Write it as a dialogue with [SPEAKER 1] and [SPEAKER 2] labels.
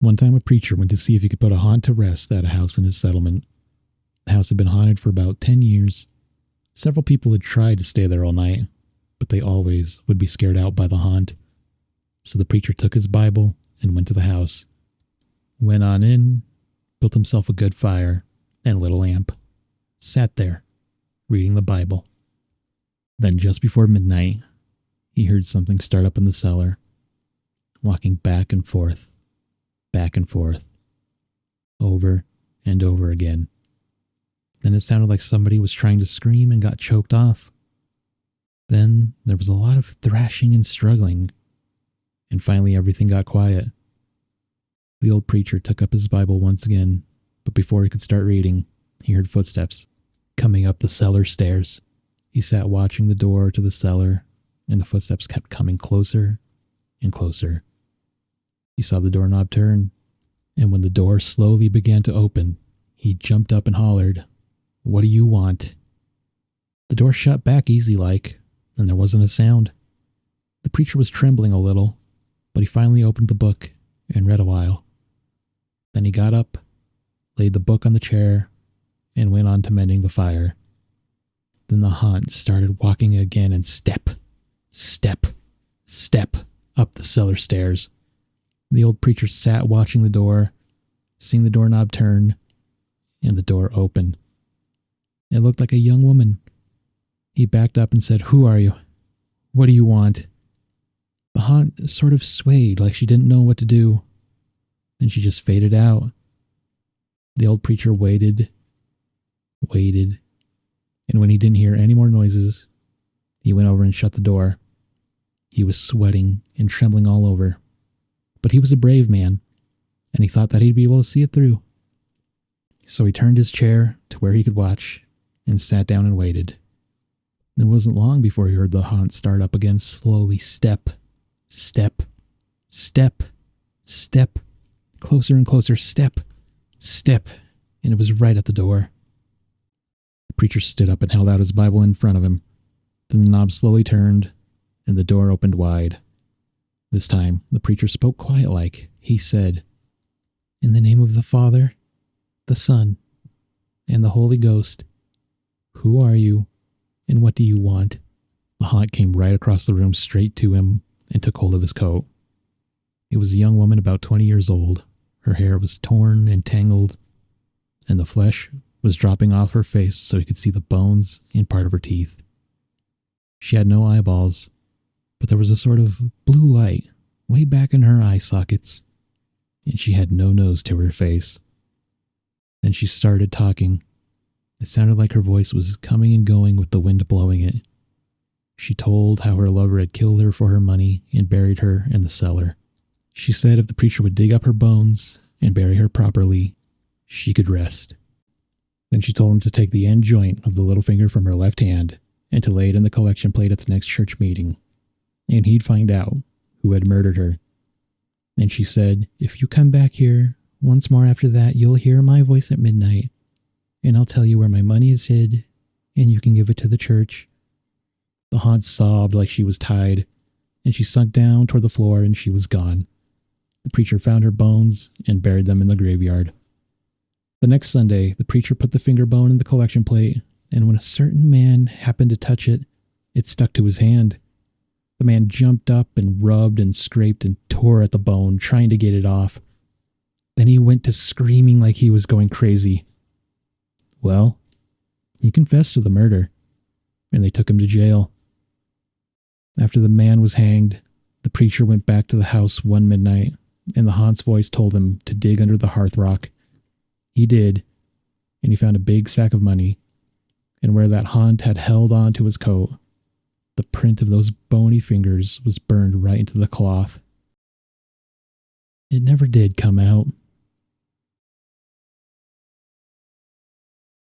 [SPEAKER 1] One time a preacher went to see if he could put a haunt to rest at a house in his settlement. The house had been haunted for about 10 years. Several people had tried to stay there all night, but they always would be scared out by the haunt. So the preacher took his Bible and went to the house. Went on in, built himself a good fire and a little lamp. Sat there, reading the Bible. Then just before midnight, he heard something start up in the cellar, walking back and forth, over and over again. Then it sounded like somebody was trying to scream and got choked off. Then there was a lot of thrashing and struggling, and finally everything got quiet. The old preacher took up his Bible once again, but before he could start reading, he heard footsteps coming up the cellar stairs. He sat watching the door to the cellar, and the footsteps kept coming closer and closer. He saw the doorknob turn, and when the door slowly began to open, he jumped up and hollered, "What do you want?" The door shut back easy-like, and there wasn't a sound. The preacher was trembling a little, but he finally opened the book and read a while. Then he got up, laid the book on the chair, and went on to mending the fire. Then the haunt started walking again and step up the cellar stairs. The old preacher sat watching the door, seeing the doorknob turn, and the door open. It looked like a young woman. He backed up and said, "Who are you? What do you want?" The haunt sort of swayed like she didn't know what to do. Then she just faded out. The old preacher waited, and when he didn't hear any more noises, he went over and shut the door. He was sweating and trembling all over, but he was a brave man, and he thought that he'd be able to see it through. So he turned his chair to where he could watch and sat down and waited. It wasn't long before he heard the haunt start up again slowly, step, closer and closer, step, and it was right at the door. The preacher stood up and held out his Bible in front of him. Then the knob slowly turned, and the door opened wide. This time, the preacher spoke quiet-like. He said, "In the name of the Father, the Son, and the Holy Ghost, who are you, and what do you want?" The haunt came right across the room straight to him and took hold of his coat. It was a young woman about 20 years old. Her hair was torn and tangled, and the flesh was dropping off her face so he could see the bones and part of her teeth. She had no eyeballs, but there was a sort of blue light way back in her eye sockets, and she had no nose to her face. Then she started talking. It sounded like her voice was coming and going with the wind blowing it. She told how her lover had killed her for her money and buried her in the cellar. She said if the preacher would dig up her bones and bury her properly, she could rest. Then she told him to take the end joint of the little finger from her left hand and to lay it in the collection plate at the next church meeting, and he'd find out who had murdered her. And she said, "If you come back here once more after that, you'll hear my voice at midnight, and I'll tell you where my money is hid, and you can give it to the church." The haunt sobbed like she was tied, and she sunk down toward the floor, and she was gone. The preacher found her bones and buried them in the graveyard. The next Sunday, the preacher put the finger bone in the collection plate, and when a certain man happened to touch it, it stuck to his hand. The man jumped up and rubbed and scraped and tore at the bone, trying to get it off. Then he went to screaming like he was going crazy. Well, he confessed to the murder, and they took him to jail. After the man was hanged, the preacher went back to the house one midnight, and the haunt's voice told him to dig under the hearthrug. He did, and he found a big sack of money, and where that haunt had held on to his coat, the print of those bony fingers was burned right into the cloth. It never did come out.